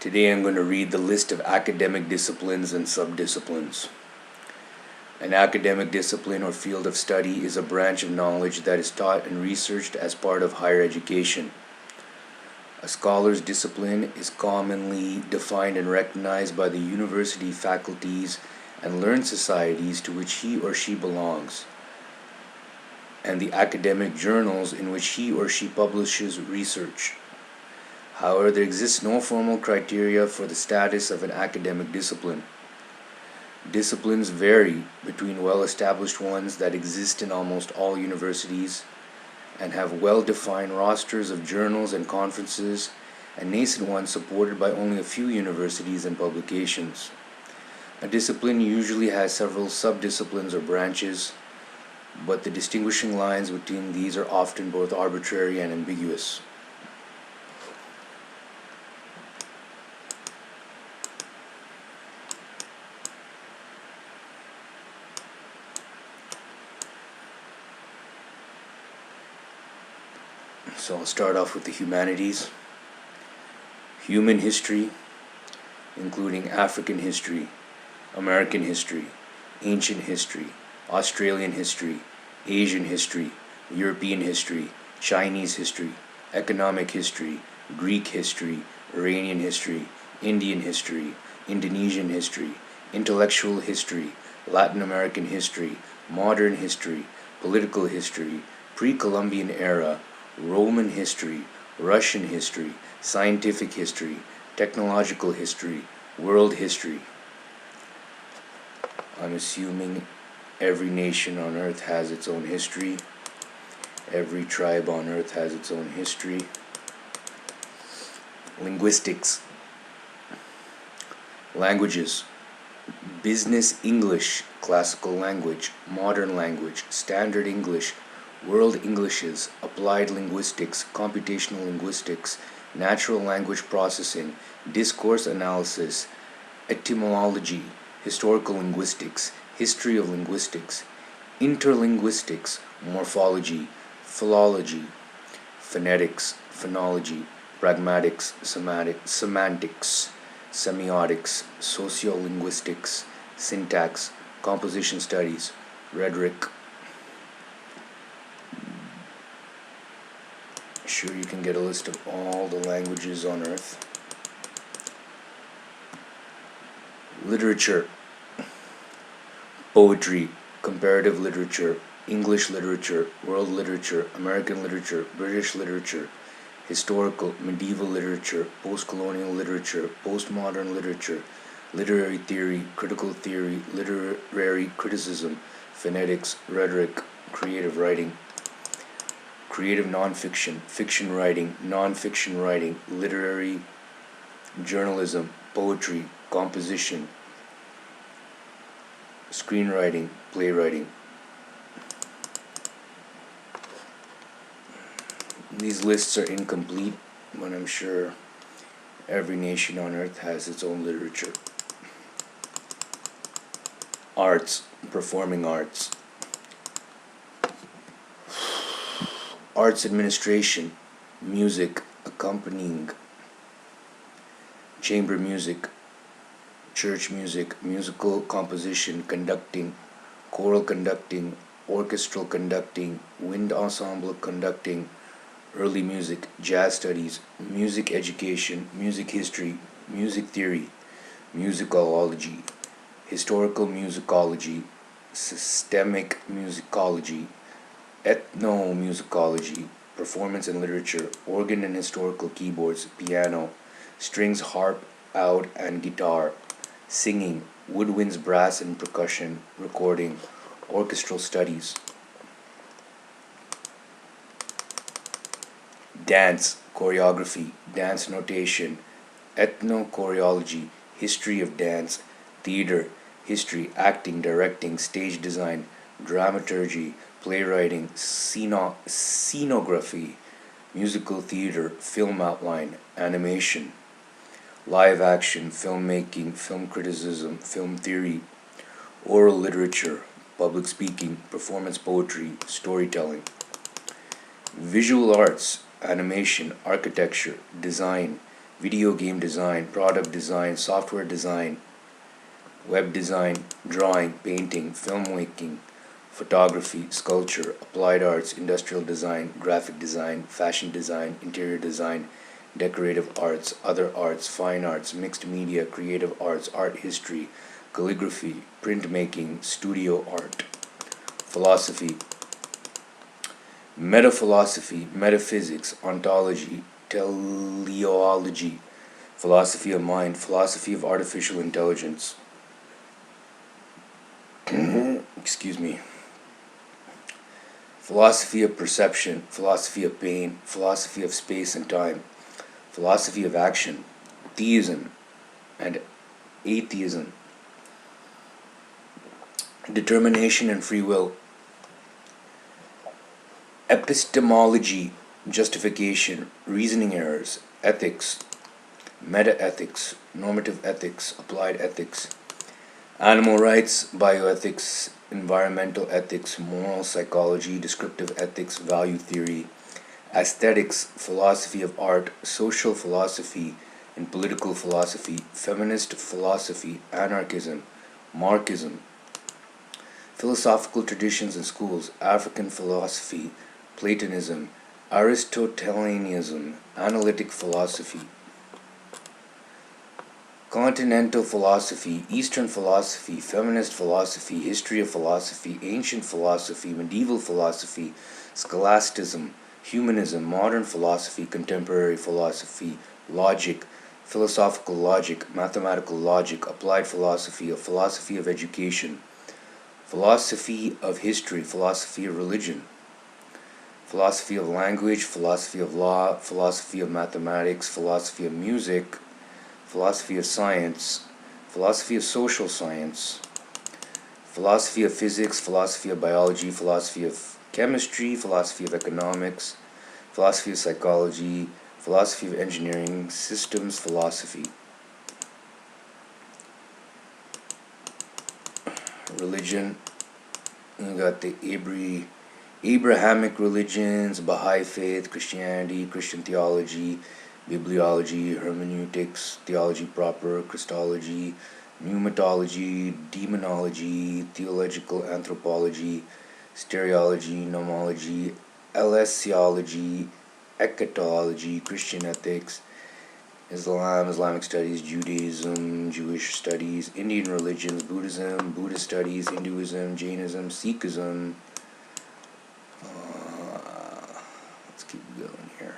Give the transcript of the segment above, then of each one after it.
Today I'm going to read the list of academic disciplines and subdisciplines. An academic discipline or field of study is a branch of knowledge that is taught and researched as part of higher education. A scholar's discipline is commonly defined and recognized by the university faculties and learned societies to which he or she belongs, and the academic journals in which he or she publishes research. However, there exists no formal criteria for the status of an academic discipline. Disciplines vary between well-established ones that exist in almost all universities and have well-defined rosters of journals and conferences, and nascent ones supported by only a few universities and publications. A discipline usually has several subdisciplines or branches, but the distinguishing lines between these are often both arbitrary and ambiguous. So I'll start off with the humanities. Human history, including African history, American history, ancient history, Australian history, Asian history, European history, Chinese history, economic history, Greek history, Iranian history, Indian history, Indonesian history, intellectual history, Latin American history, modern history, political history, pre-Columbian era, Roman history, Russian history, scientific history, technological history, world history. I'm assuming every nation on earth has its own history. Every tribe on earth has its own history. Linguistics. Languages. Business English, classical language, modern language, standard English, world Englishes, applied linguistics, computational linguistics, natural language processing, discourse analysis, etymology, historical linguistics, history of linguistics, interlinguistics, morphology, philology, phonetics, phonology, pragmatics, semantics, semiotics, sociolinguistics, syntax, composition studies, rhetoric. Sure, you can get a list of all the languages on earth. Literature. Poetry, comparative literature, English literature, world literature, American literature, British literature, historical, medieval literature, post-colonial literature, postmodern literature, literary theory, critical theory, literary criticism, phonetics, rhetoric, creative writing, creative nonfiction, fiction writing, nonfiction writing, literary journalism, poetry, composition, screenwriting, playwriting. These lists are incomplete, but I'm sure every nation on earth has its own literature. Arts, performing arts. Arts administration, music, accompanying, chamber music, church music, musical composition, conducting, choral conducting, orchestral conducting, wind ensemble conducting, early music, jazz studies, music education, music history, music theory, musicology, historical musicology, systemic musicology, ethnomusicology, performance and literature, organ and historical keyboards, piano, strings, harp, oud, and guitar, singing, woodwinds, brass and percussion, recording, orchestral studies. Dance, choreography, dance notation, ethnochoreology, history of dance, theater, history, acting, directing, stage design, dramaturgy, playwriting, scenography, musical theater, film outline, animation, live action, filmmaking, film criticism, film theory, oral literature, public speaking, performance poetry, storytelling. Visual arts, animation, architecture, design, video game design, product design, software design, web design, drawing, painting, filmmaking, photography, sculpture, applied arts, industrial design, graphic design, fashion design, interior design, decorative arts, other arts, fine arts, mixed media, creative arts, art history, calligraphy, printmaking, studio art, philosophy, metaphilosophy, metaphysics, ontology, teleology, philosophy of mind, philosophy of artificial intelligence, excuse me, philosophy of perception, philosophy of pain, philosophy of space and time, philosophy of action, theism and atheism, determination and free will, epistemology, justification, reasoning errors, ethics, meta-ethics, normative ethics, applied ethics, animal rights, bioethics, environmental ethics, moral psychology, descriptive ethics, value theory, aesthetics, philosophy of art, social philosophy and political philosophy, feminist philosophy, anarchism, Marxism, philosophical traditions and schools, African philosophy, Platonism, Aristotelianism, analytic philosophy, continental philosophy, Eastern philosophy, feminist philosophy, history of philosophy, ancient philosophy, medieval philosophy, scholasticism, humanism, modern philosophy, contemporary philosophy, logic, philosophical logic, mathematical logic, applied philosophy, a philosophy of education, philosophy of history, philosophy of religion, philosophy of language, philosophy of law, philosophy of mathematics, philosophy of music, philosophy of science, philosophy of social science, philosophy of physics, philosophy of biology, philosophy of chemistry, philosophy of economics, philosophy of psychology, philosophy of engineering, systems philosophy, religion. You got the Abrahamic religions, Baha'i faith, Christianity, Christian theology, bibliology, hermeneutics, theology proper, Christology, pneumatology, demonology, theological anthropology, stereology, nomology, elesiology, eschatology, Christian ethics, Islam, Islamic studies, Judaism, Jewish studies, Indian religions, Buddhism, Buddhist studies, Hinduism, Jainism, Sikhism. Let's keep going here.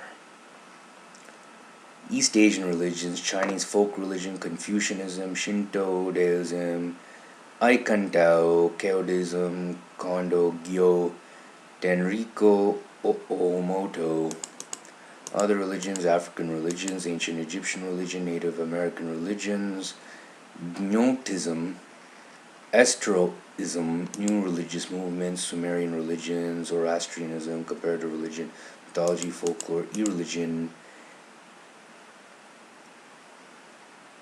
East Asian religions, Chinese folk religion, Confucianism, Shinto, Taoism, Aikantao, Taoism, Kondo, Gyo, Tenriko, Oomoto. Other religions, African religions, ancient Egyptian religion, Native American religions, Gnotism, Estroism, new religious movements, Sumerian religion, Zoroastrianism, comparative religion, mythology, folklore, irreligion,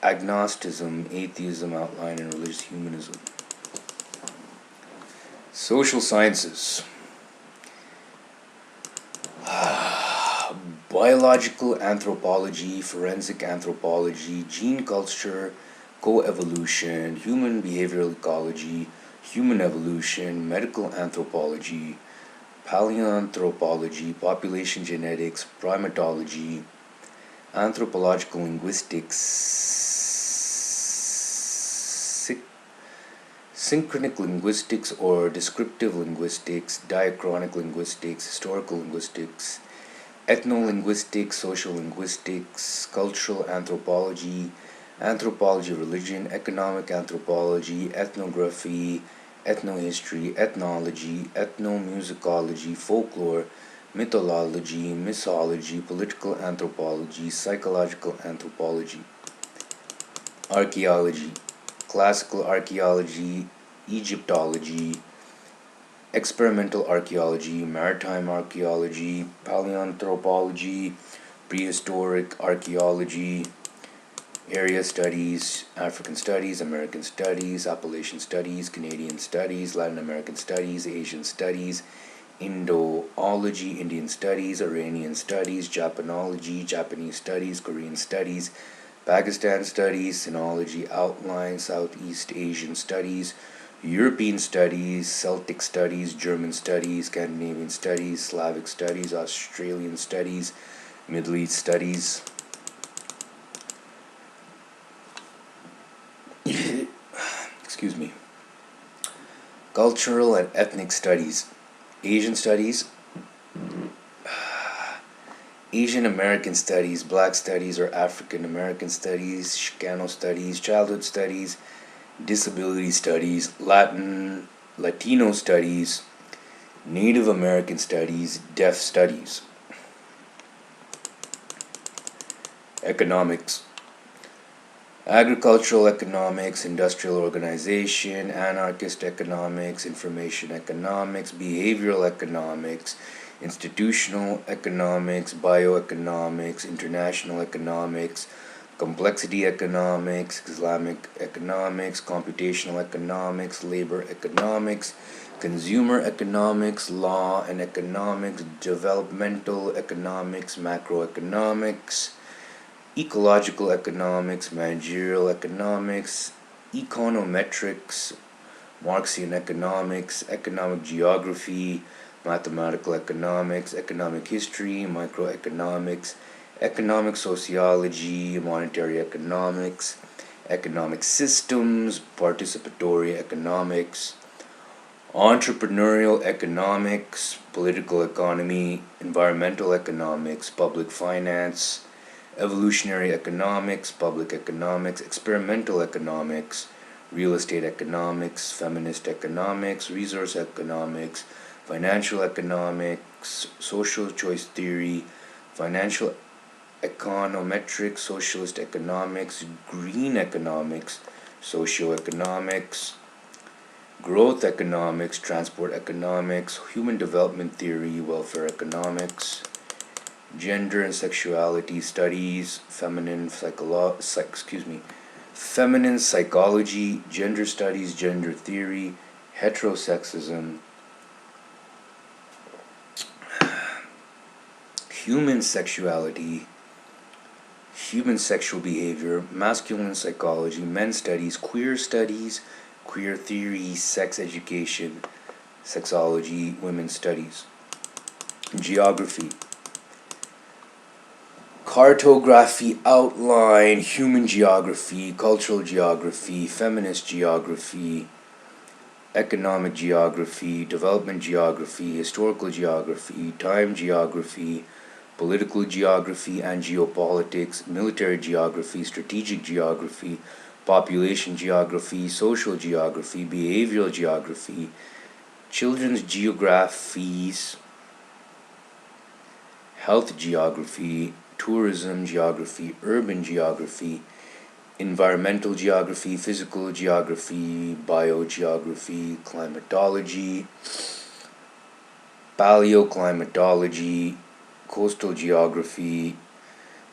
agnosticism, atheism, outline, and religious humanism. Social sciences. Biological anthropology, forensic anthropology, gene culture, coevolution, human behavioral ecology, human evolution, medical anthropology, paleoanthropology, population genetics, primatology, anthropological linguistics, synchronic linguistics or descriptive linguistics, diachronic linguistics, historical linguistics, ethnolinguistics, social linguistics, cultural anthropology, anthropology of religion, economic anthropology, ethnography, ethnohistory, ethnology, ethnomusicology, folklore, mythology, mixology, political anthropology, psychological anthropology, archaeology, classical archaeology, Egyptology, experimental archaeology, maritime archaeology, paleoanthropology, prehistoric archaeology, area studies, African studies, American studies, Appalachian studies, Canadian studies, Latin American studies, Asian studies, Indoology, Indian studies, Iranian studies, Japanology, Japanese studies, Korean studies, Pakistan studies, Sinology outline, Southeast Asian studies, European studies, Celtic studies, German studies, Scandinavian studies, Slavic studies, Australian studies, Middle East studies. Excuse me. Cultural and ethnic studies, Asian studies, Asian American studies, Black studies or African American studies, Chicano studies, childhood studies, disability studies, Latino studies, Native American studies, deaf studies. Economics, agricultural economics, industrial organization, anarchist economics, information economics, behavioral economics, institutional economics, bioeconomics, international economics, complexity economics, Islamic economics, computational economics, labor economics, consumer economics, law and economics, developmental economics, macroeconomics, ecological economics, managerial economics, econometrics, Marxian economics, economic geography, mathematical economics, economic history, microeconomics, economic sociology, monetary economics, economic systems, participatory economics, entrepreneurial economics, political economy, environmental economics, public finance, evolutionary economics, public economics, experimental economics, real estate economics, feminist economics, resource economics, financial economics, social choice theory, financial econometrics, socialist economics, green economics, socioeconomics, growth economics, transport economics, human development theory, welfare economics, gender and sexuality studies, feminine psychology, gender studies, gender theory, heterosexism, human sexuality, human sexual behavior, masculine psychology, men's studies, queer theory, sex education, sexology, women's studies. Geography, cartography, outline, human geography, cultural geography, feminist geography, economic geography, development geography, historical geography, time geography, political geography and geopolitics, military geography, strategic geography, population geography, social geography, behavioral geography, children's geographies, health geography, tourism geography, urban geography, environmental geography, physical geography, biogeography, climatology, paleoclimatology, coastal geography,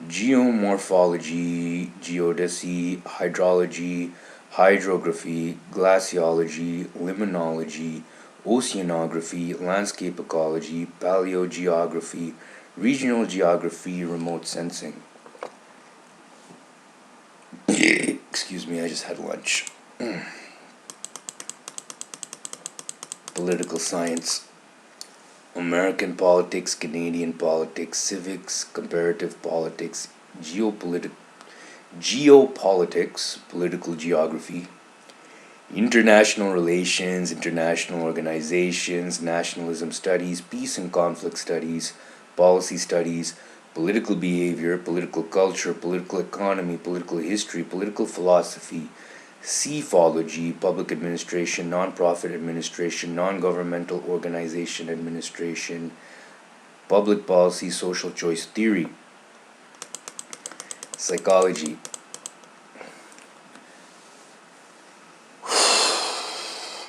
geomorphology, geodesy, hydrology, hydrography, glaciology, limnology, oceanography, landscape ecology, paleogeography, regional geography, remote sensing. Excuse me, I just had lunch. Political science, American politics, Canadian politics, civics, comparative politics, geopolitics, political geography, international relations, international organizations, nationalism studies, peace and conflict studies, policy studies, political behavior, political culture, political economy, political history, political philosophy, psephology, public administration, non-profit administration, non-governmental organization administration, public policy, social choice theory, psychology.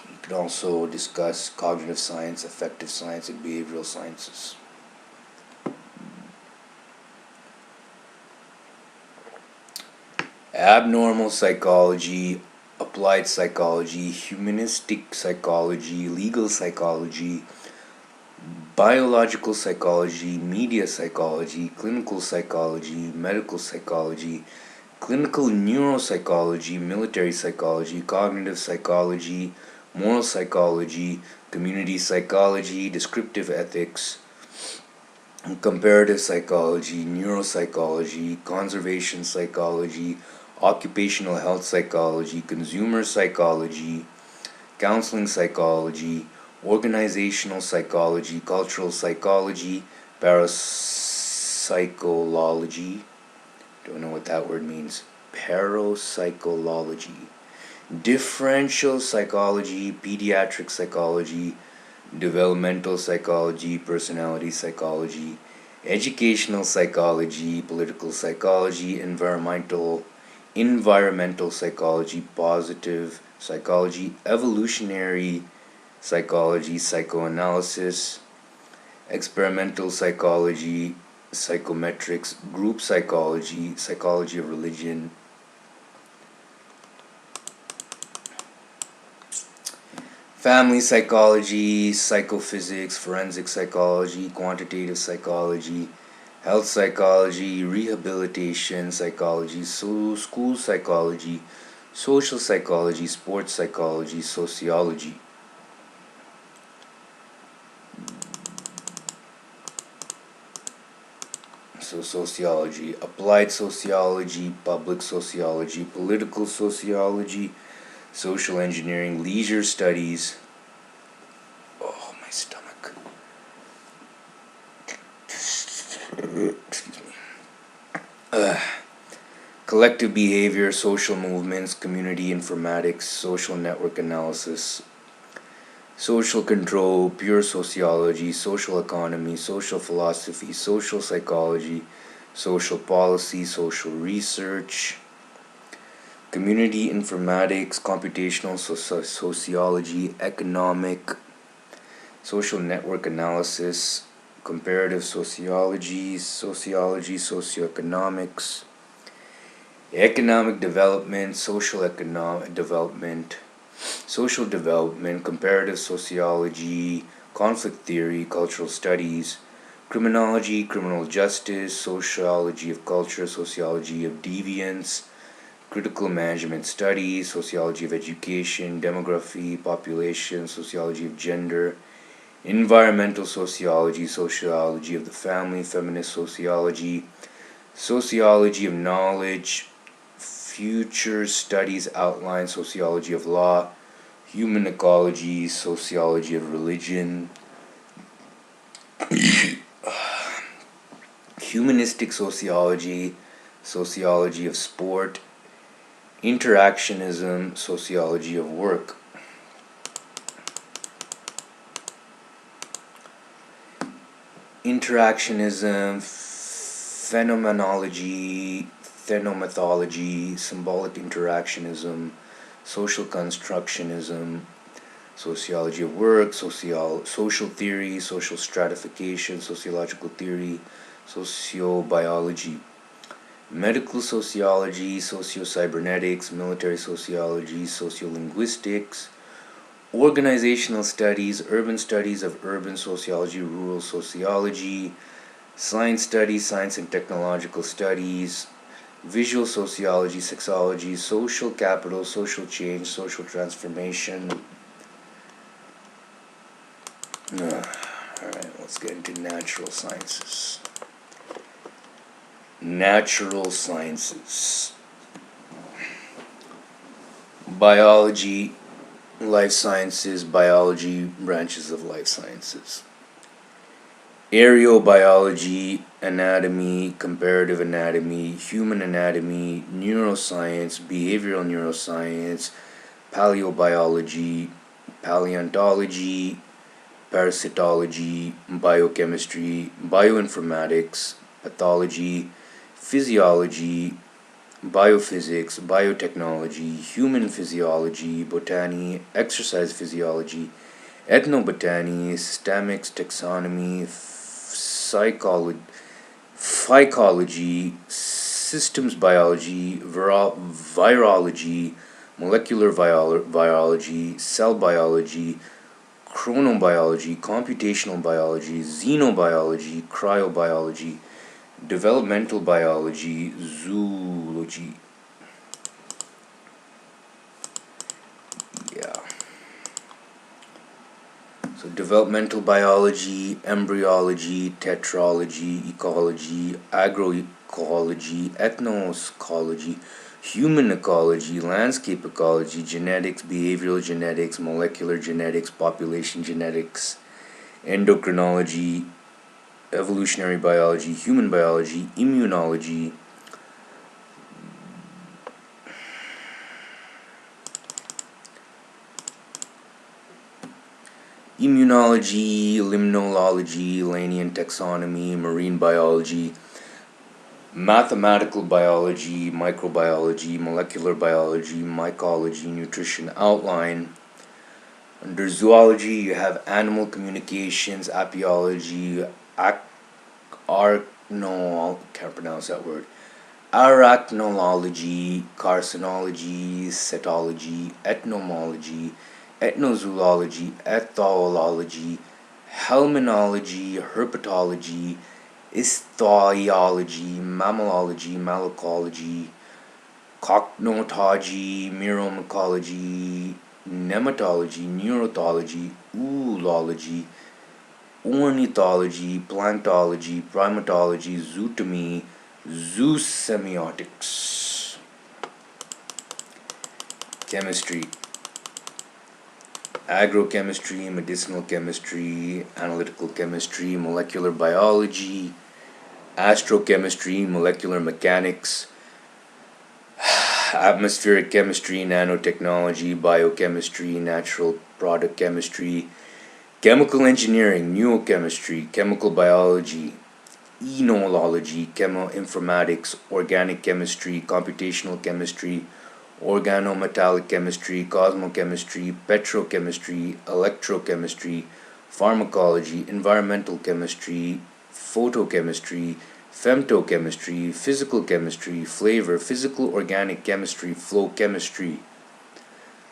You can also discuss cognitive science, affective science, and behavioral sciences. Abnormal psychology, applied psychology, humanistic psychology, legal psychology, biological psychology, media psychology, clinical psychology, medical psychology, clinical neuropsychology, military psychology, cognitive psychology, moral psychology, community psychology, descriptive ethics, comparative psychology, neuropsychology, conservation psychology, occupational health psychology, consumer psychology, counseling psychology, organizational psychology, cultural psychology, parapsychology. Don't know what that word means. Parapsychology, differential psychology, pediatric psychology, developmental psychology, personality psychology, educational psychology, political psychology, environmental psychology, positive psychology, evolutionary psychology, psychoanalysis, experimental psychology, psychometrics, group psychology, psychology of religion, family psychology, psychophysics, forensic psychology, quantitative psychology, health psychology, rehabilitation psychology, school psychology, social psychology, sports psychology, sociology. So sociology, applied sociology, public sociology, political sociology, social engineering, leisure studies. Oh, my stomach. Excuse me. Collective behavior, social movements, community informatics, social network analysis, social control, pure sociology, social economy, social philosophy, social psychology, social policy, social research, community informatics, computational sociology, economic, social network analysis, comparative sociology, socioeconomics, economic development, social economic development, social development, comparative sociology, conflict theory, cultural studies, criminology, criminal justice, sociology of culture, sociology of deviance, critical management studies, sociology of education, demography, population, sociology of gender, environmental sociology, sociology of the family, feminist sociology, sociology of knowledge, future studies outline, sociology of law, human ecology, sociology of religion, humanistic sociology, sociology of sport, interactionism, sociology of work. Interactionism, phenomenology, phenomenology, symbolic interactionism, social constructionism, sociology of work, social theory, social stratification, sociological theory, sociobiology, medical sociology, socio-cybernetics, military sociology, sociolinguistics, organizational studies, urban studies of urban sociology, rural sociology, science studies, science and technological studies, visual sociology, sexology, social capital, social change, social transformation. Alright, let's get into natural sciences. Natural sciences. Biology, life sciences, biology, branches of life sciences. Aerobiology, anatomy, comparative anatomy, human anatomy, neuroscience, behavioral neuroscience, paleobiology, paleontology, parasitology, biochemistry, bioinformatics, pathology, physiology, biophysics, biotechnology, human physiology, botany, exercise physiology, ethnobotany, systemics, taxonomy, phycology, systems biology, virology, molecular virology, cell biology, chronobiology, computational biology, xenobiology, cryobiology, developmental biology, zoology. Yeah. So developmental biology, embryology, tetralogy, ecology, agroecology, ethnoecology, human ecology, landscape ecology, genetics, behavioral genetics, molecular genetics, population genetics, endocrinology, evolutionary biology, human biology, immunology, limnology, Linnean taxonomy, marine biology, mathematical biology, microbiology, molecular biology, mycology, nutrition outline. Under zoology, you have animal communications, apiology, no, can't pronounce that word. Arachnology, carcinology, cetology, etnomology, ethnozoology, ethology, helminology, herpetology, ichthyology, mammalogy, malacology, cognontology, myromycology, nematology, neurology, oolology, ornithology, planktology, primatology, zootomy, zoosemiotics. Chemistry. Agrochemistry, medicinal chemistry, analytical chemistry, molecular biology, astrochemistry, molecular mechanics, atmospheric chemistry, nanotechnology, biochemistry, natural product chemistry, chemical engineering, neurochemistry, chemical biology, enology, chemoinformatics, organic chemistry, computational chemistry, organometallic chemistry, cosmochemistry, petrochemistry, electrochemistry, pharmacology, environmental chemistry, photochemistry, femtochemistry, physical chemistry, flavor, physical organic chemistry, flow chemistry,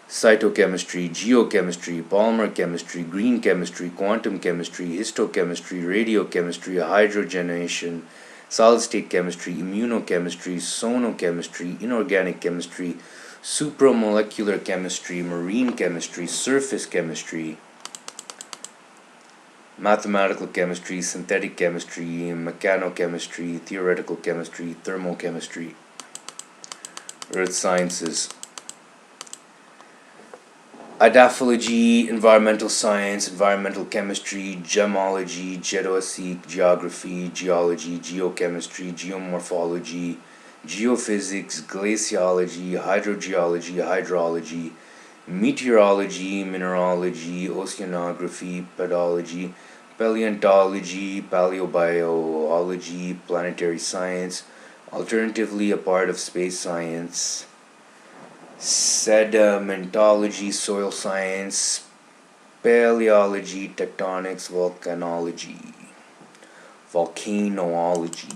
cytochemistry, geochemistry, polymer chemistry, green chemistry, quantum chemistry, histochemistry, radiochemistry, hydrogenation, solid state chemistry, immunochemistry, sonochemistry, inorganic chemistry, supramolecular chemistry, marine chemistry, surface chemistry, mathematical chemistry, synthetic chemistry, mechanochemistry, theoretical chemistry, thermochemistry, earth sciences, idaphology, environmental science, environmental chemistry, gemology, geodesy, geography, geology, geochemistry, geomorphology, geophysics, glaciology, hydrogeology, hydrology, meteorology, mineralogy, oceanography, pedology, paleontology, paleobiology, planetary science, alternatively a part of space science, sedimentology, soil science, speleology, tectonics, volcanology,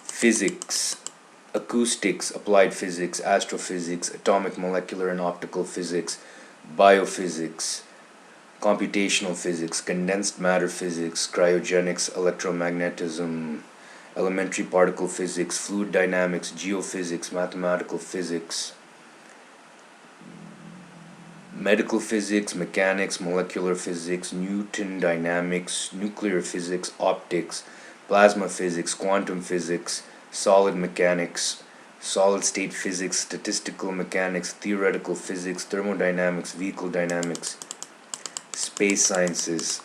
physics, acoustics, applied physics, astrophysics, atomic, molecular, and optical physics, biophysics, computational physics, condensed matter physics, cryogenics, electromagnetism, elementary particle physics, fluid dynamics, geophysics, mathematical physics, medical physics, mechanics, molecular physics, Newton dynamics, nuclear physics, optics, plasma physics, quantum physics, solid mechanics, solid state physics, statistical mechanics, theoretical physics, thermodynamics, vehicle dynamics, space sciences,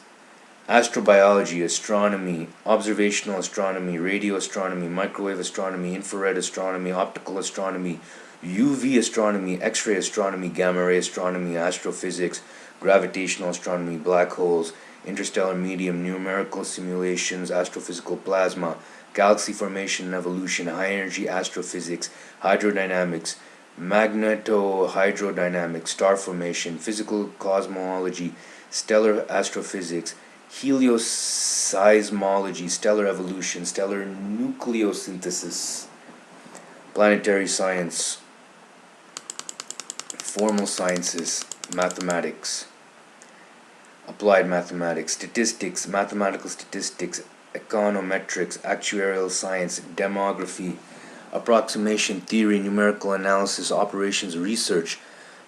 astrobiology, astronomy, observational astronomy, radio astronomy, microwave astronomy, infrared astronomy, optical astronomy, UV astronomy, X-ray astronomy, gamma-ray astronomy, astrophysics, gravitational astronomy, black holes, interstellar medium, numerical simulations, astrophysical plasma, galaxy formation and evolution, high-energy astrophysics, hydrodynamics, magnetohydrodynamics, star formation, physical cosmology, stellar astrophysics, helioseismology, stellar evolution, stellar nucleosynthesis, planetary science, formal sciences, mathematics, applied mathematics, statistics, mathematical statistics, econometrics, actuarial science, demography, approximation theory, numerical analysis, operations research,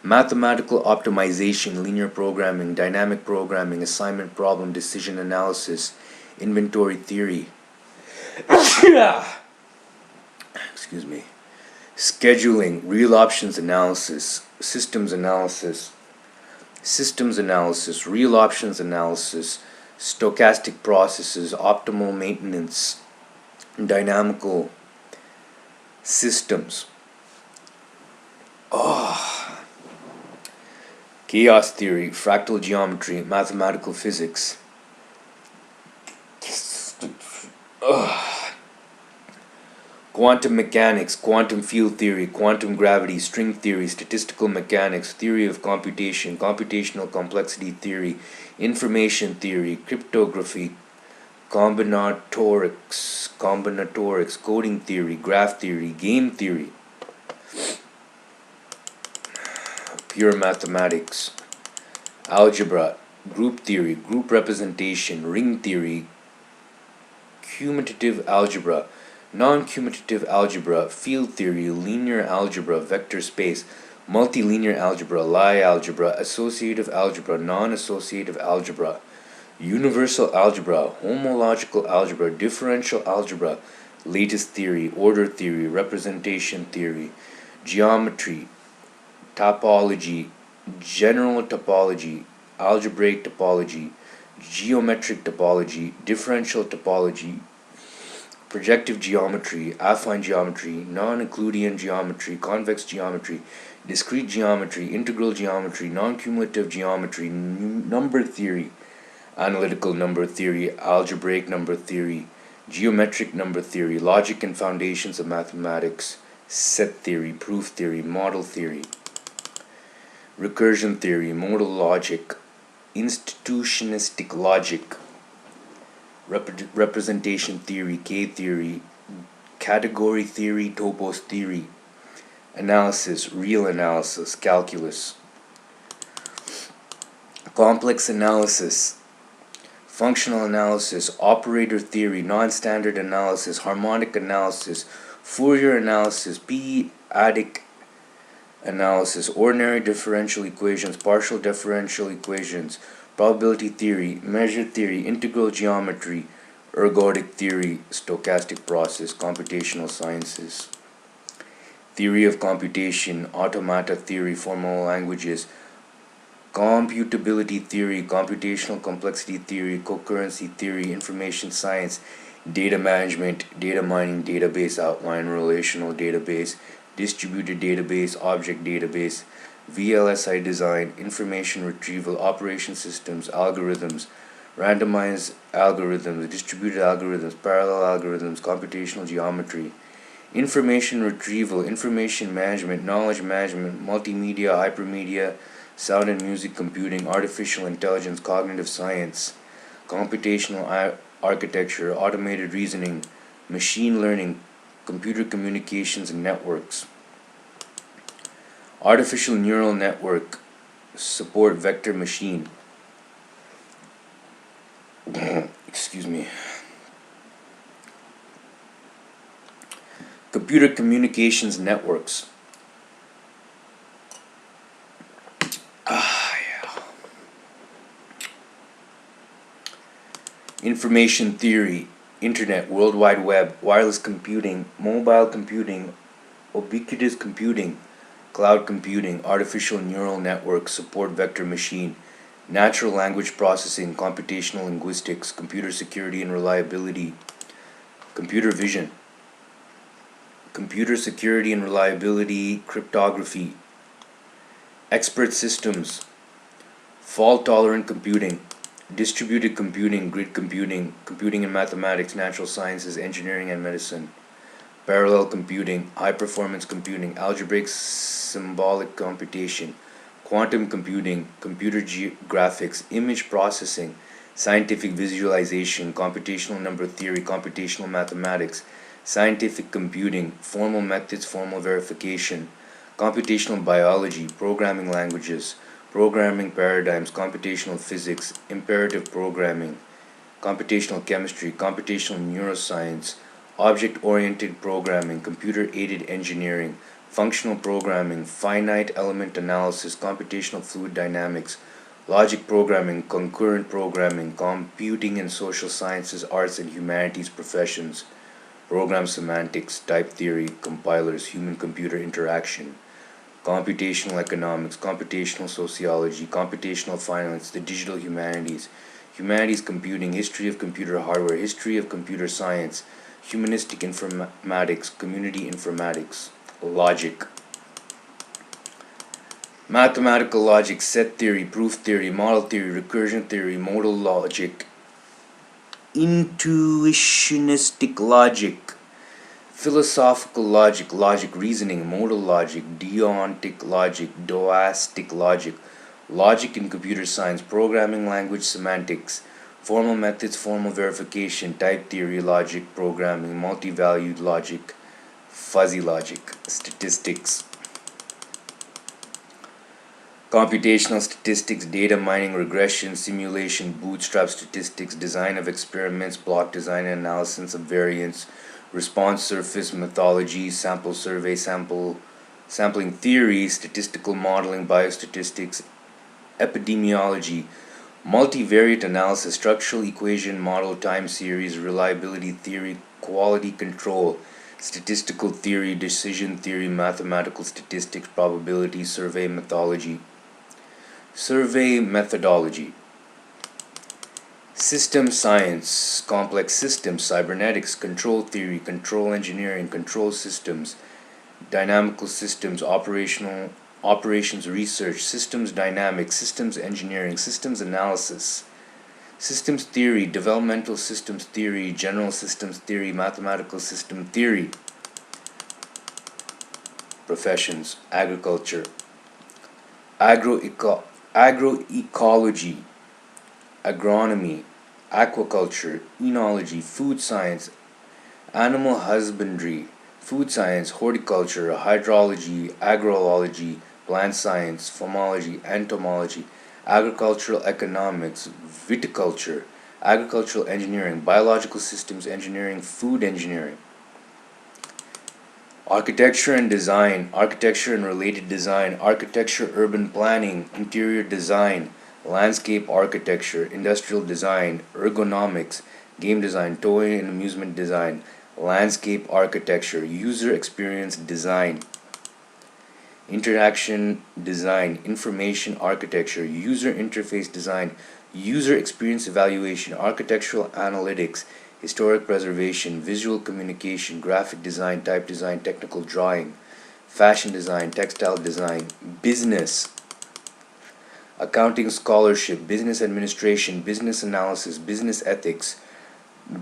mathematical optimization, linear programming, dynamic programming, assignment problem, decision analysis, inventory theory. Excuse me. Scheduling, real options analysis, systems analysis, real options analysis, stochastic processes, optimal maintenance, dynamical systems. Chaos theory, fractal geometry, mathematical physics. Quantum mechanics, quantum field theory, quantum gravity, string theory, statistical mechanics, theory of computation, computational complexity theory, information theory, cryptography, combinatorics, coding theory, graph theory, game theory, pure mathematics, algebra, group theory, group representation, ring theory, commutative algebra, non-commutative algebra, field theory, linear algebra, vector space, multilinear algebra, Lie algebra, associative algebra, non-associative algebra, universal algebra, homological algebra, differential algebra, lattice theory, order theory, representation theory, geometry, topology, general topology, algebraic topology, geometric topology, differential topology, projective geometry, affine geometry, non-Euclidean geometry, convex geometry, discrete geometry, integral geometry, non-cumulative geometry, number theory, analytical number theory, algebraic number theory, geometric number theory, logic and foundations of mathematics, set theory, proof theory, model theory, recursion theory, modal logic, institutionistic logic, representation theory, K-theory, category theory, topos theory, analysis, real analysis, calculus, complex analysis, functional analysis, operator theory, non-standard analysis, harmonic analysis, Fourier analysis, p-adic analysis, ordinary differential equations, partial differential equations, probability theory, measure theory, integral geometry, ergodic theory, stochastic process, computational sciences, theory of computation, automata theory, formal languages, computability theory, computational complexity theory, concurrency theory, information science, data management, data mining, database outline, relational database, distributed database, object database, VLSI design, information retrieval, operation systems, algorithms, randomized algorithms, distributed algorithms, parallel algorithms, computational geometry, information retrieval, information management, knowledge management, multimedia, hypermedia, sound and music computing, artificial intelligence, cognitive science, computational architecture, automated reasoning, machine learning, computer communications and networks, artificial neural network, support vector machine. Excuse me. Computer communications networks. Information theory, internet, world wide web, wireless computing, mobile computing, ubiquitous computing, cloud computing, artificial neural networks, support vector machine, natural language processing, computational linguistics, computer security and reliability, computer vision, computer security and reliability, cryptography, expert systems, fault tolerant computing, distributed computing, grid computing, computing in mathematics, natural sciences, engineering and medicine, parallel computing, high performance computing, algebraic symbolic computation, quantum computing, computer graphics, image processing, scientific visualization, computational number theory, computational mathematics, scientific computing, formal methods, formal verification, computational biology, programming languages, programming paradigms, computational physics, imperative programming, computational chemistry, computational neuroscience, object-oriented programming, computer-aided engineering, functional programming, finite element analysis, computational fluid dynamics, logic programming, concurrent programming, computing and social sciences, arts and humanities professions, program semantics, type theory, compilers, human-computer interaction, computational economics, computational sociology, computational finance, the digital humanities, humanities computing, history of computer hardware, history of computer science, humanistic informatics, community informatics, logic, mathematical logic, set theory, proof theory, model theory, recursion theory, modal logic, intuitionistic logic, philosophical logic, logic reasoning, modal logic, deontic logic, doastic logic, logic in computer science, programming language semantics, formal methods, formal verification, type theory logic, programming, multi-valued logic, fuzzy logic, statistics, computational statistics, data mining, regression, simulation, bootstrap statistics, design of experiments, block design and analysis of variance, response surface methodology, sample survey, sampling theory, statistical modeling, biostatistics, epidemiology, multivariate analysis, structural equation model, time series, reliability theory, quality control, statistical theory, decision theory, mathematical statistics, probability, survey methodology, system science, complex systems, cybernetics, control theory, control engineering, control systems, dynamical systems, operations research, systems dynamics, systems engineering, systems analysis, systems theory, developmental systems theory, general systems theory, mathematical system theory, professions, agriculture, agroecology, agronomy, aquaculture, enology, food science, animal husbandry, food science, horticulture, hydrology, agrology, plant science, phomology, entomology, agricultural economics, viticulture, agricultural engineering, biological systems engineering, food engineering, architecture and design, architecture and related design, architecture, urban planning, interior design, landscape architecture, industrial design, ergonomics, game design, toy and amusement design, landscape architecture, user experience design, interaction design, information architecture, user interface design, user experience evaluation, architectural analytics, historic preservation, visual communication, graphic design, type design, technical drawing, fashion design, textile design, business, accounting scholarship, business administration, business analysis, business ethics,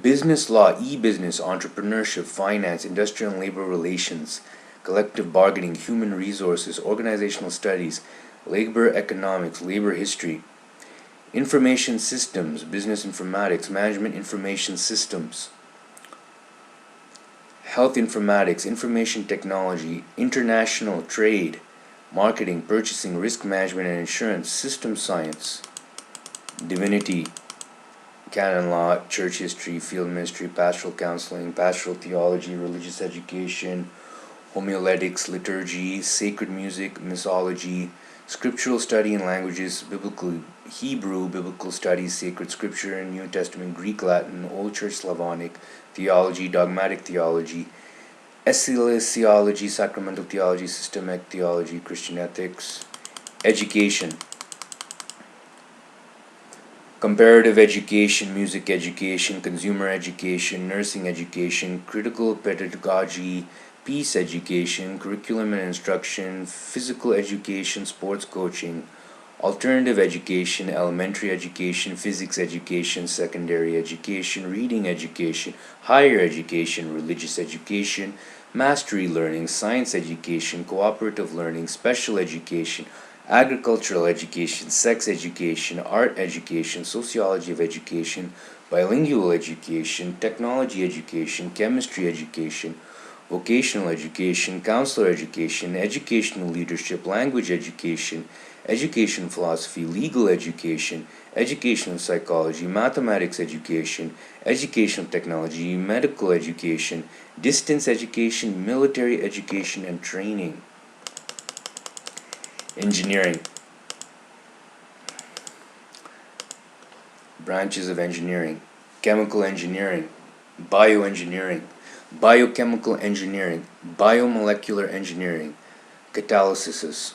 business law, e-business, entrepreneurship, finance, industrial and labor relations, collective bargaining, human resources, organizational studies, labor economics, labor history, information systems, business informatics, management information systems, health informatics, information technology, international trade, marketing, purchasing, risk management and insurance, system science, divinity, canon law, church history, field ministry, pastoral counseling, pastoral theology, religious education, homiletics, liturgy, sacred music, mythology, scriptural study in languages, biblical Hebrew, biblical studies, sacred scripture, New Testament, Greek, Latin, Old Church Slavonic, theology, dogmatic theology, ecclesiology, sacramental theology, systemic theology, Christian ethics, education, comparative education, music education, consumer education, nursing education, critical pedagogy, peace education, curriculum and instruction, physical education, sports coaching, alternative education, elementary education, physics education, secondary education, reading education, higher education, religious education, mastery learning, science education, cooperative learning, special education, agricultural education, sex education, art education, sociology of education, bilingual education, technology education, chemistry education, vocational education, counselor education, educational leadership, language education, education philosophy, legal education, educational psychology, mathematics education, educational technology, medical education, distance education, military education, and training. Engineering. Branches of engineering: chemical engineering, bioengineering, biochemical engineering, biomolecular engineering, catalysis,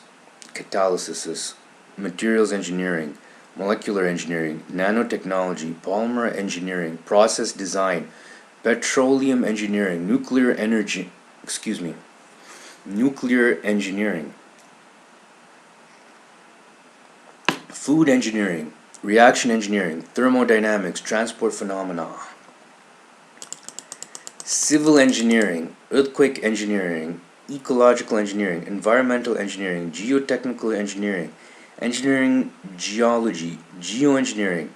materials engineering, molecular engineering, nanotechnology, polymer engineering, process design, petroleum engineering, nuclear engineering, food engineering, reaction engineering, thermodynamics, transport phenomena, civil engineering, earthquake engineering, ecological engineering, environmental engineering, geotechnical engineering, engineering geology, geoengineering,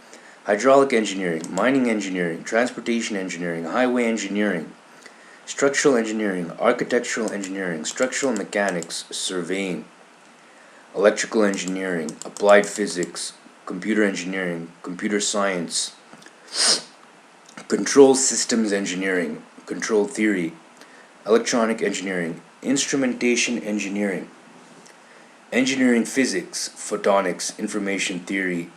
hydraulic engineering, mining engineering, transportation engineering, highway engineering, structural engineering, architectural engineering, structural mechanics, surveying, electrical engineering, applied physics, computer engineering, computer science, control systems engineering, control theory, electronic engineering, instrumentation engineering, engineering physics, photonics, information theory,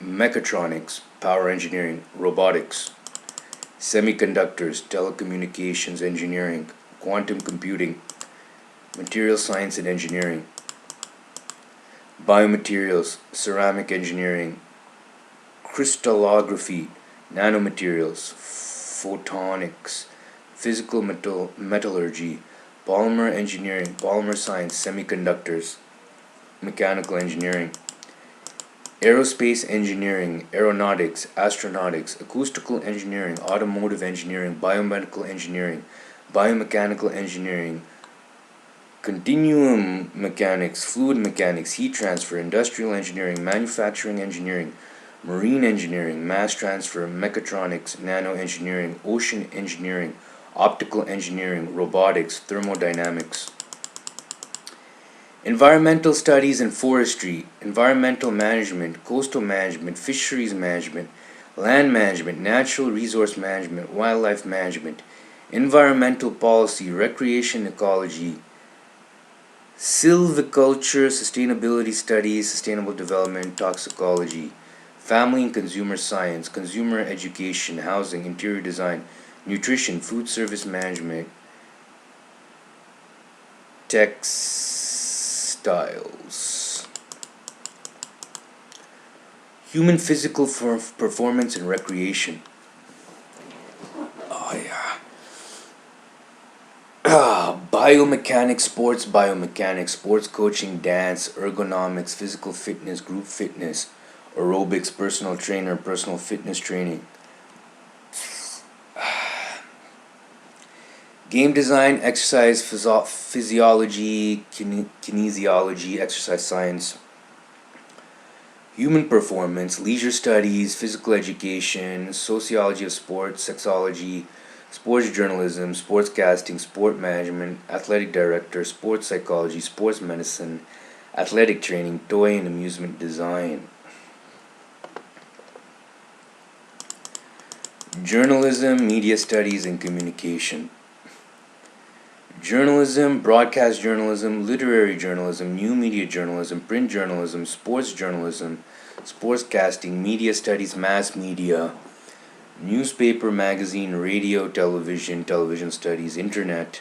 mechatronics, power engineering, robotics, semiconductors, telecommunications engineering, quantum computing, material science and engineering, biomaterials, ceramic engineering, crystallography, nanomaterials, photonics, physical metallurgy, polymer engineering, polymer science, semiconductors, mechanical engineering, aerospace engineering, aeronautics, astronautics, acoustical engineering, automotive engineering, biomedical engineering, biomechanical engineering, continuum mechanics, fluid mechanics, heat transfer, industrial engineering, manufacturing engineering, marine engineering, mass transfer, mechatronics, nano engineering, ocean engineering, optical engineering, robotics, thermodynamics. Environmental studies and forestry, environmental management, coastal management, fisheries management, land management, natural resource management, wildlife management, environmental policy, recreation ecology, silviculture, sustainability studies, sustainable development, toxicology, family and consumer science, consumer education, housing, interior design, nutrition, food service management, textiles, human physical performance and recreation. Oh yeah. Biomechanics, sports coaching, dance, ergonomics, physical fitness, group fitness, aerobics, personal trainer, personal fitness training. Game design, exercise physiology, kinesiology, exercise science, human performance, leisure studies, physical education, sociology of sports, sexology, sports journalism, sportscasting, sport management, athletic director, sports psychology, sports medicine, athletic training, toy and amusement design. Journalism, media studies, and communication. Journalism, broadcast journalism, literary journalism, new media journalism, print journalism, sportscasting, media studies, mass media, newspaper, magazine, radio, television studies, internet,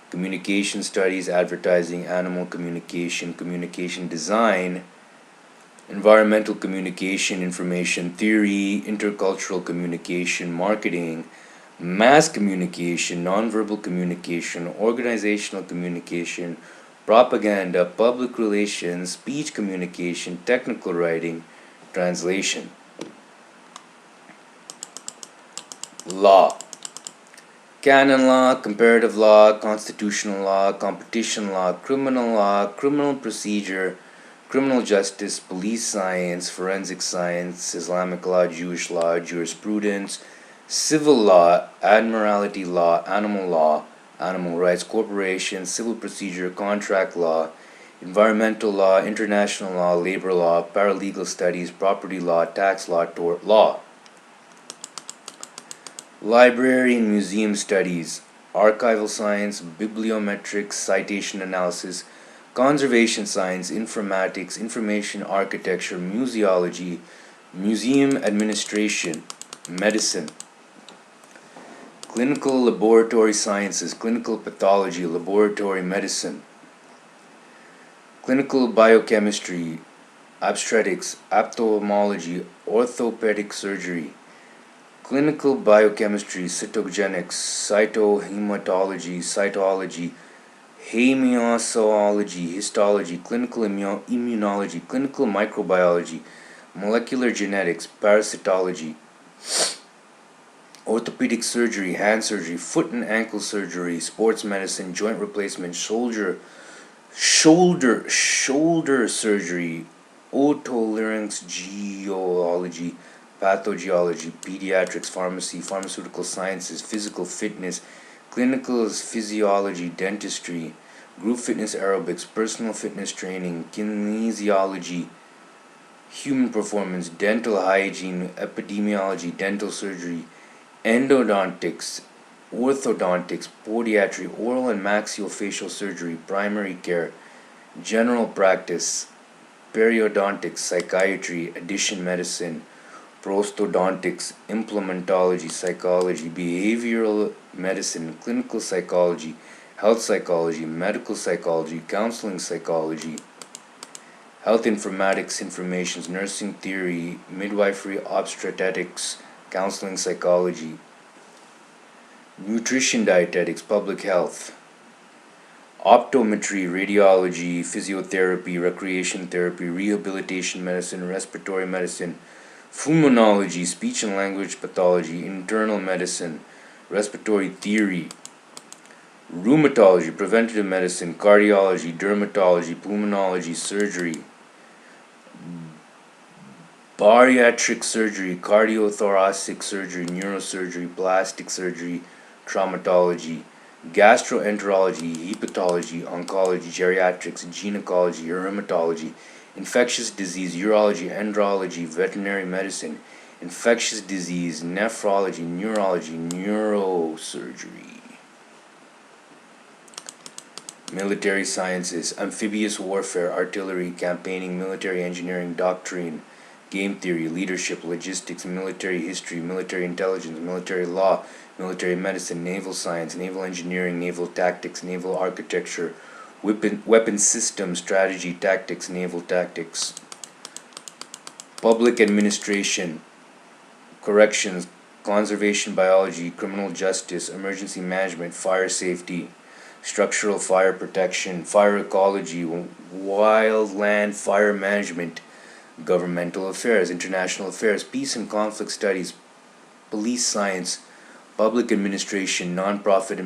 communication studies, advertising, animal communication, communication design, environmental communication, information theory, intercultural communication, marketing, mass communication, nonverbal communication, organizational communication, propaganda, public relations, speech communication, technical writing, translation. Law. Canon law, comparative law, constitutional law, competition law, criminal procedure, criminal justice, police science, forensic science, Islamic law, Jewish law, jurisprudence, civil law, admiralty law, animal rights, corporation, civil procedure, contract law, environmental law, international law, labor law, paralegal studies, property law, tax law, tort law. Library and museum studies, archival science, bibliometrics, citation analysis, conservation science, informatics, information architecture, museology, museum administration, medicine, clinical laboratory sciences, clinical pathology, laboratory medicine, clinical biochemistry, obstetrics, ophthalmology, orthopedic surgery, clinical biochemistry, cytogenics, cytohematology, cytology, hematology, histology, clinical immunology, clinical microbiology, molecular genetics, parasitology, orthopedic surgery, hand surgery, foot and ankle surgery, sports medicine, joint replacement, shoulder surgery, otolarynx geology, pathogeology, pediatrics, pharmacy, pharmaceutical sciences, physical fitness, clinical physiology, dentistry, group fitness aerobics, personal fitness training, kinesiology, human performance, dental hygiene, epidemiology, dental surgery, endodontics, orthodontics, podiatry, oral and maxillofacial surgery, primary care, general practice, periodontics, psychiatry, addition medicine, prosthodontics, implementology, psychology, behavioral medicine, clinical psychology, health psychology, medical psychology, counseling psychology, health informatics, informations, nursing theory, midwifery, obstetrics, counseling psychology, nutrition dietetics, public health, optometry, radiology, physiotherapy, recreation therapy, rehabilitation medicine, respiratory medicine, pulmonology, speech and language pathology, internal medicine, respiratory theory, rheumatology, preventative medicine, cardiology, dermatology, pulmonology, surgery, bariatric surgery, cardiothoracic surgery, neurosurgery, plastic surgery, traumatology, gastroenterology, hepatology, oncology, geriatrics, gynecology, rheumatology, infectious disease, urology, andrology, veterinary medicine, infectious disease, nephrology, neurology, neurosurgery, military sciences, amphibious warfare, artillery, campaigning, military engineering, doctrine, game theory, leadership, logistics, military history, military intelligence, military law, military medicine, naval science, naval engineering, naval tactics, naval architecture, weapon systems, strategy, tactics, naval tactics, public administration, corrections, conservation biology, criminal justice, emergency management, fire safety, structural fire protection, fire ecology, wildland fire management, governmental affairs, international affairs, peace and conflict studies, police science, public administration, non-profit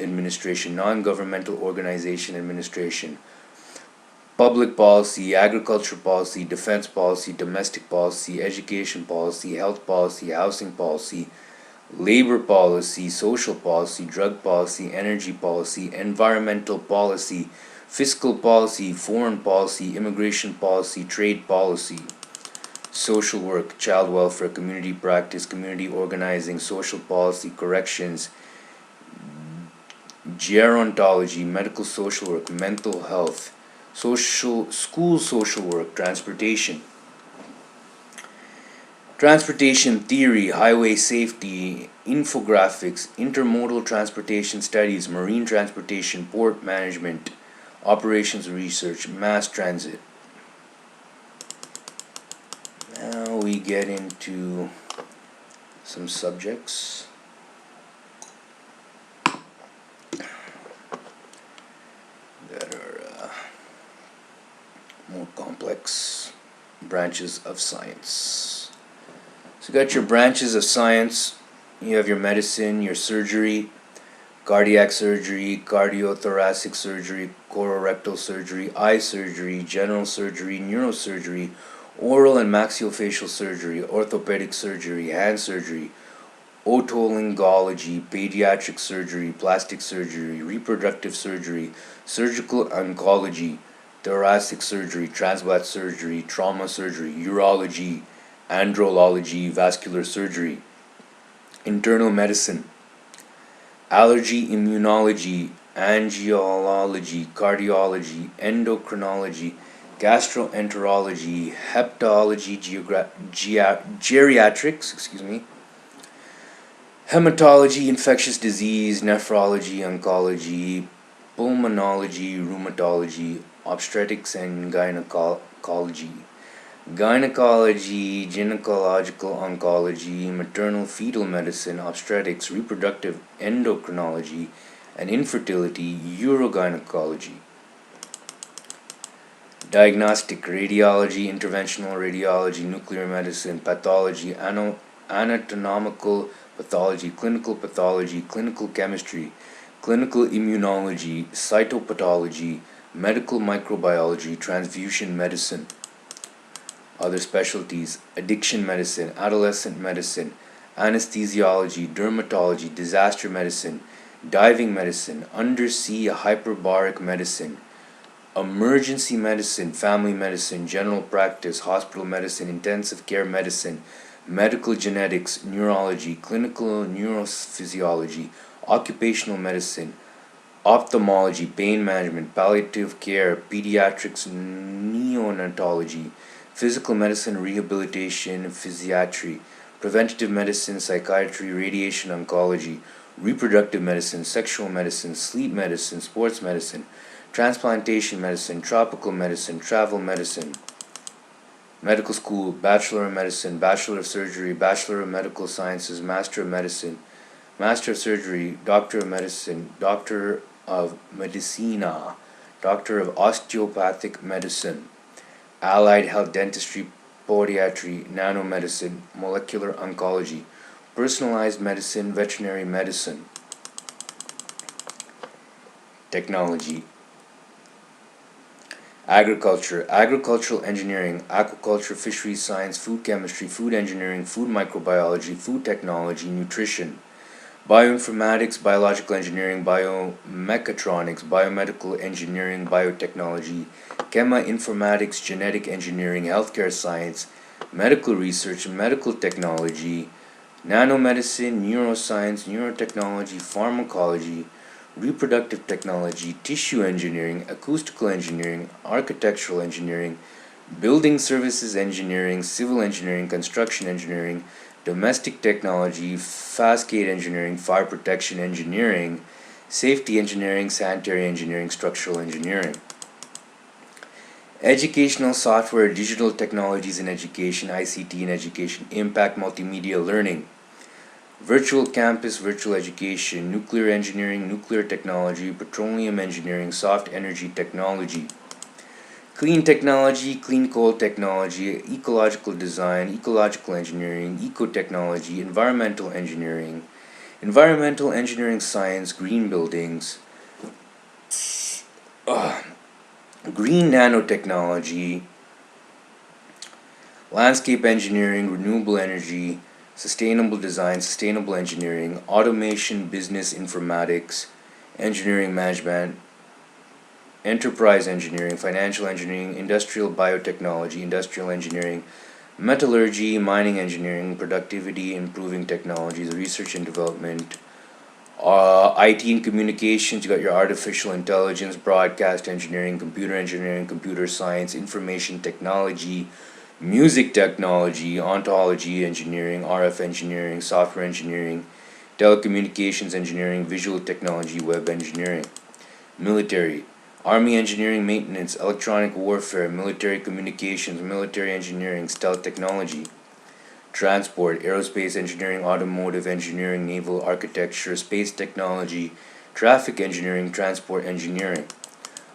administration, non-governmental organization administration, public policy, agriculture policy, defense policy, domestic policy, education policy, health policy, housing policy, labor policy, social policy, drug policy, energy policy, environmental policy, fiscal policy, foreign policy, immigration policy, trade policy, social work, child welfare, community practice, community organizing, social policy, corrections, gerontology, medical social work, mental health, school social work, transportation theory, highway safety, infographics, intermodal transportation studies, marine transportation, port management, operations research, mass transit. Now we get into some subjects that are more complex branches of science. So you got your branches of science. You have your medicine, your surgery, cardiac surgery, cardiothoracic surgery, colorectal surgery, eye surgery, general surgery, neurosurgery, oral and maxillofacial surgery, orthopedic surgery, hand surgery, otolaryngology, pediatric surgery, plastic surgery, reproductive surgery, surgical oncology, thoracic surgery, transplant surgery, trauma surgery, urology, andrology, vascular surgery, internal medicine, allergy, immunology, angiology, cardiology, endocrinology, gastroenterology, hepatology, geriatrics, hematology, infectious disease, nephrology, oncology, pulmonology, rheumatology, obstetrics and gynecology, gynecological oncology, maternal fetal medicine, obstetrics, reproductive endocrinology, and infertility, urogynecology. Diagnostic radiology, interventional radiology, nuclear medicine, pathology, anatomical pathology, clinical chemistry, clinical immunology, cytopathology, medical microbiology, transfusion medicine. Other specialties: addiction medicine, adolescent medicine, anesthesiology, dermatology, disaster medicine, diving medicine, undersea hyperbaric medicine, emergency medicine, family medicine, general practice, hospital medicine, intensive care medicine, medical genetics, neurology, clinical neurophysiology, occupational medicine, ophthalmology, pain management, palliative care, pediatrics, neonatology, physical medicine, rehabilitation, physiatry, preventative medicine, psychiatry, radiation oncology, reproductive medicine, sexual medicine, sleep medicine, sports medicine, transplantation medicine, tropical medicine, travel medicine, medical school, bachelor of medicine, bachelor of surgery, bachelor of medical sciences, master of medicine, master of surgery, doctor of medicine, doctor of medicina, doctor of osteopathic medicine, allied health dentistry, podiatry, nanomedicine, molecular oncology, personalized medicine, veterinary medicine. Technology: agriculture, agricultural engineering, aquaculture, fisheries science, food chemistry, food engineering, food microbiology, food technology, nutrition, bioinformatics, biological engineering, biomechatronics, biomedical engineering, biotechnology, cheminformatics, genetic engineering, healthcare science, medical research, medical technology, nanomedicine, neuroscience, neurotechnology, pharmacology, reproductive technology, tissue engineering, acoustical engineering, architectural engineering, building services engineering, civil engineering, construction engineering, domestic technology, fast-gate engineering, fire protection engineering, safety engineering, sanitary engineering, structural engineering. Educational software, digital technologies in education, ICT in education, impact multimedia learning, virtual campus, virtual education, nuclear engineering, nuclear technology, petroleum engineering, soft energy technology, clean technology, clean coal technology, ecological design, ecological engineering, ecotechnology, environmental engineering science, green buildings, green nanotechnology, landscape engineering, renewable energy, sustainable design, sustainable engineering, automation, business informatics, engineering management, enterprise engineering, financial engineering, industrial biotechnology, industrial engineering, metallurgy, mining engineering, productivity improving technologies, research and development, IT and communications. You got your artificial intelligence, broadcast engineering, computer science, information technology, music technology, ontology engineering, RF engineering, software engineering, telecommunications engineering, visual technology, web engineering. Military: Army engineering maintenance, electronic warfare, military communications, military engineering, stealth technology. Transport: aerospace engineering, automotive engineering, naval architecture, space technology, traffic engineering, transport engineering.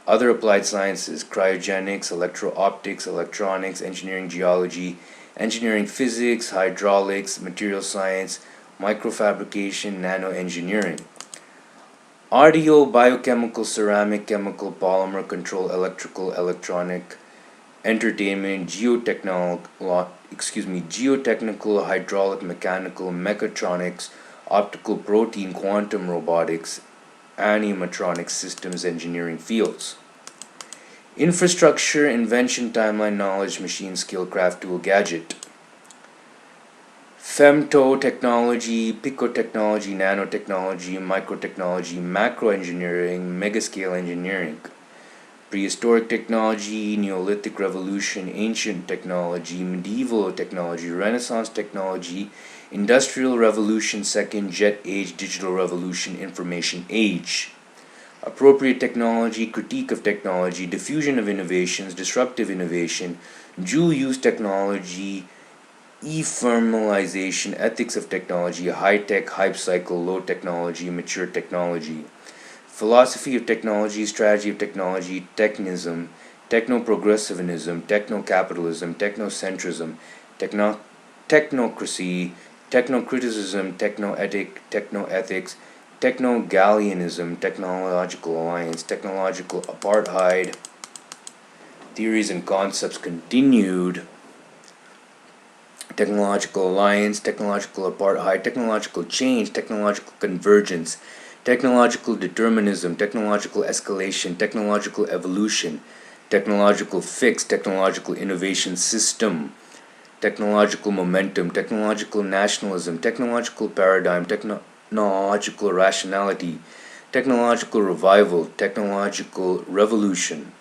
Other applied sciences: cryogenics, electro-optics, electronics, engineering geology, engineering physics, hydraulics, material science, microfabrication, nanoengineering. Audio, biochemical, ceramic, chemical, polymer control, electrical, electronic, entertainment, geotechnical, hydraulic, mechanical, mechatronics, optical, protein, quantum robotics, animatronics, systems engineering fields. Infrastructure, invention, timeline, knowledge, machine, skill, craft, tool, gadget. Femto technology, picotechnology, nanotechnology, microtechnology, macroengineering, megascale engineering. Prehistoric technology, Neolithic revolution, ancient technology, medieval technology, Renaissance technology, industrial revolution, second jet age, digital revolution, information age. Appropriate technology, critique of technology, diffusion of innovations, disruptive innovation, dual use technology, ephemeralization, ethics of technology, high tech, hype cycle, low technology, mature technology. Philosophy of technology, strategy of technology, technism, techno-progressivism, techno-capitalism, technocentrism, technocracy, techno-criticism, techno-ethic, techno-ethics, techno-Gallianism, technological alliance, technological apartheid, theories and concepts continued, technological alliance, technological apartheid, technological change, technological convergence, technological determinism, technological escalation, technological evolution, technological fix, technological innovation system, technological momentum, technological nationalism, technological paradigm, technological rationality, technological revival, technological revolution,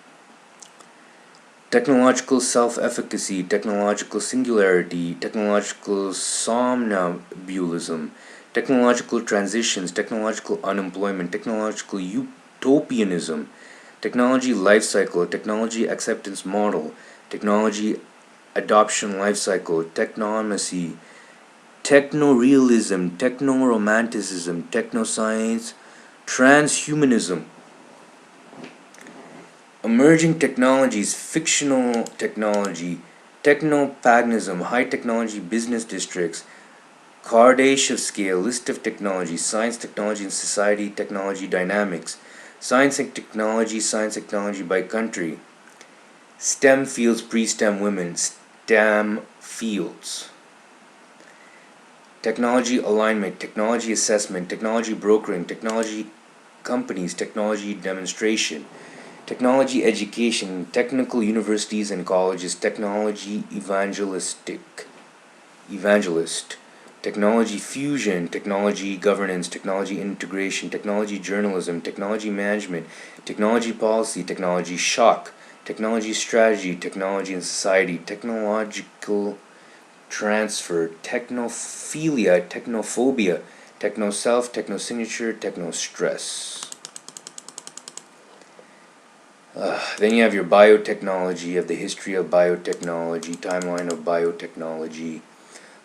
technological self-efficacy, technological singularity, technological somnambulism, technological transitions, technological unemployment, technological utopianism, technology life cycle, technology acceptance model, technology adoption life cycle, technomacy, techno-realism, techno-romanticism, technoscience, transhumanism. Emerging technologies, fictional technology, technopaganism, high technology business districts, Kardashev scale, list of technologies, science, technology, and society, technology dynamics, science and technology by country, STEM fields, pre-STEM women, STEM fields, technology alignment, technology assessment, technology brokering, technology companies, technology demonstration, technology education, technical universities and colleges, technology evangelist, technology fusion, technology governance, technology integration, technology journalism, technology management, technology policy, technology shock, technology strategy, technology and society, technological transfer, technophilia, technophobia, techno-self, techno-signature, techno-stress. Then you have your biotechnology, you have the history of biotechnology, timeline of biotechnology,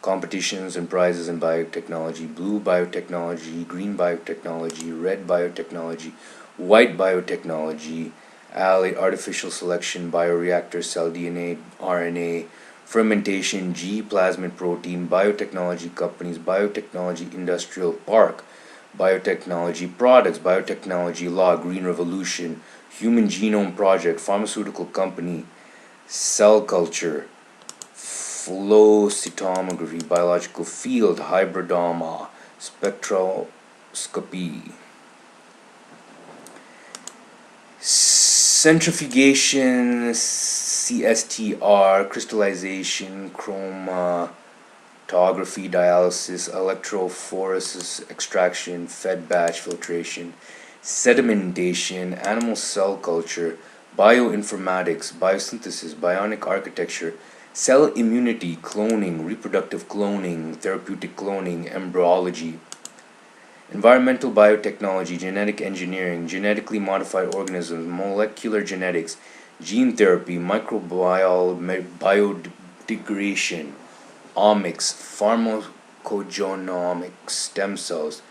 competitions and prizes in biotechnology, blue biotechnology, green biotechnology, red biotechnology, white biotechnology, artificial selection, bioreactor, cell DNA, RNA, fermentation, G plasmid protein, biotechnology companies, biotechnology industrial park, biotechnology products, biotechnology law, green revolution, human genome project, pharmaceutical company, cell culture, flow cytomography, biological field, hybridoma, spectroscopy, centrifugation, CSTR, crystallization, chromatography, dialysis, electrophoresis, extraction, fed batch filtration, sedimentation, animal cell culture, bioinformatics, biosynthesis, bionic architecture, cell immunity, cloning, reproductive cloning, therapeutic cloning, embryology, environmental biotechnology, genetic engineering, genetically modified organisms, molecular genetics, gene therapy, microbial biodegradation, omics, pharmacogenomics, stem cells,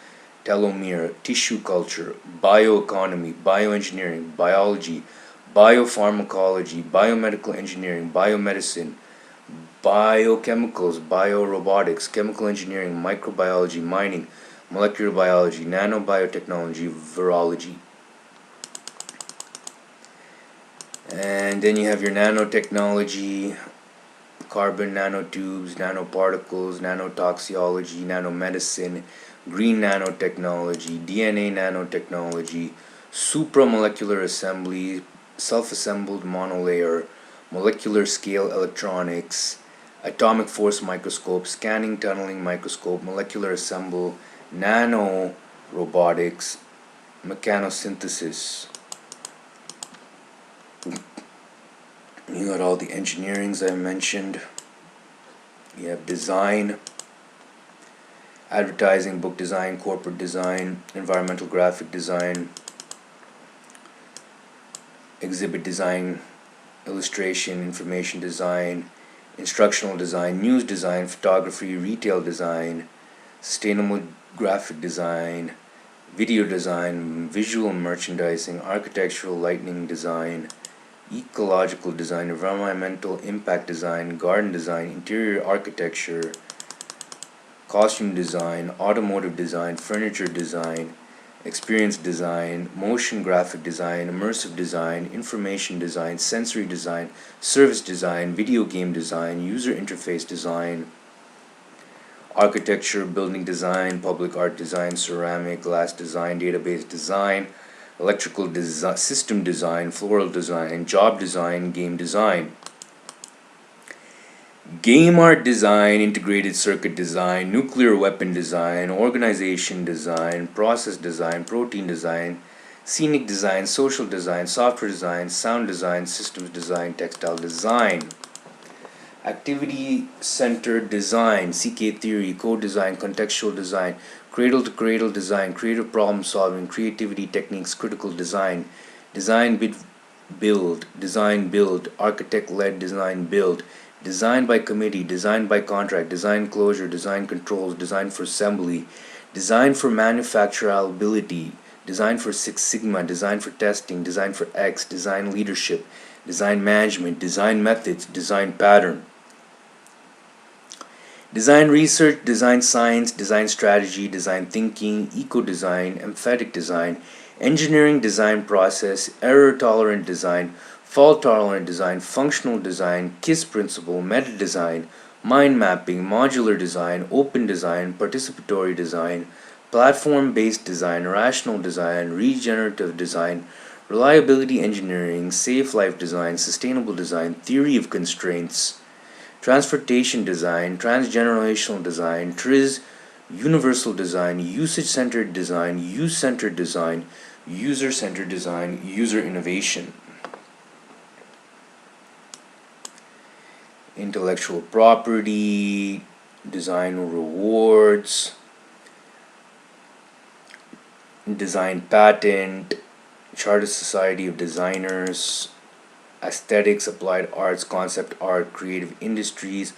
telomere, tissue culture, bioeconomy, bioengineering, biology, biopharmacology, biomedical engineering, biomedicine, biochemicals, biorobotics, chemical engineering, microbiology, mining, molecular biology, nanobiotechnology, virology. And then you have your nanotechnology, carbon nanotubes, nanoparticles, nanotoxicology, nanomedicine, green nanotechnology, DNA nanotechnology, supramolecular assembly, self-assembled monolayer, molecular scale electronics, atomic force microscope, scanning tunneling microscope, molecular assemble, nano robotics, mechanosynthesis. You got all the engineerings I mentioned. You have design, advertising, book design, corporate design, environmental graphic design, exhibit design, illustration, information design, instructional design, news design, photography, retail design, sustainable graphic design, video design, visual merchandising, architectural lighting design, ecological design, environmental impact design, garden design, interior architecture, costume design, automotive design, furniture design, experience design, motion graphic design, immersive design, information design, sensory design, service design, video game design, user interface design, architecture, building design, public art design, ceramic, glass design, database design, electrical system design, floral design, job design, game design. Game art design, integrated circuit design, nuclear weapon design, organization design, process design, protein design, scenic design, social design, software design, sound design, systems design, textile design. Activity centered design, CK theory, code design, contextual design, cradle to cradle design, creative problem solving, creativity techniques, critical design, design build, architect led design build, design by committee, design by contract, design closure, design controls, design for assembly, design for manufacturability, design for Six Sigma, design for testing, design for X, design leadership, design management, design methods, design pattern. Design research, design science, design strategy, design thinking, eco-design, emphatic design, engineering design process, error-tolerant design, fault-tolerant design, functional design, KISS principle, meta-design, mind mapping, modular design, open design, participatory design, platform-based design, rational design, regenerative design, reliability engineering, safe life design, sustainable design, theory of constraints, transportation design, transgenerational design, TRIZ, universal design, usage-centered design, use-centered design, user-centered design, user innovation. Intellectual property, design rewards, design patent, Chartered Society of Designers, aesthetics, applied arts, concept art, creative industries,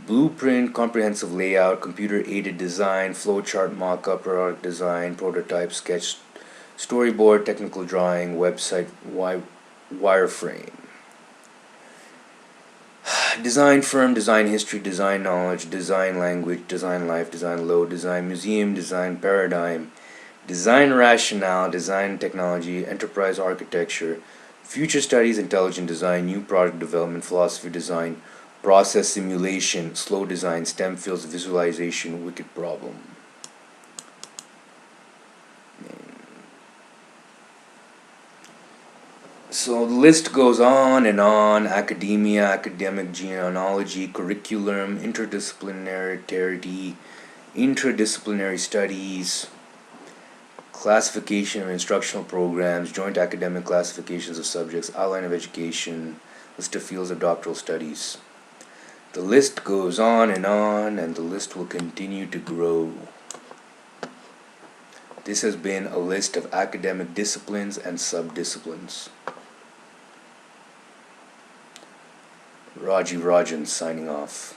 blueprint, comprehensive layout, computer-aided design, flowchart, mock-up, product design, prototype, sketch, storyboard, technical drawing, website, wireframe. Design firm, design history, design knowledge, design language, design life, design load, design museum, design paradigm, design rationale, design technology, enterprise architecture, future studies, intelligent design, new product development, philosophy design, process simulation, slow design, STEM fields, visualization, wicked problem. So the list goes on and on: academia, academic genealogy, curriculum, interdisciplinary studies, classification of instructional programs, joint academic classifications of subjects, outline of education, list of fields of doctoral studies. The list goes on, and the list will continue to grow. This has been a list of academic disciplines and subdisciplines. Rajiv Rajan signing off.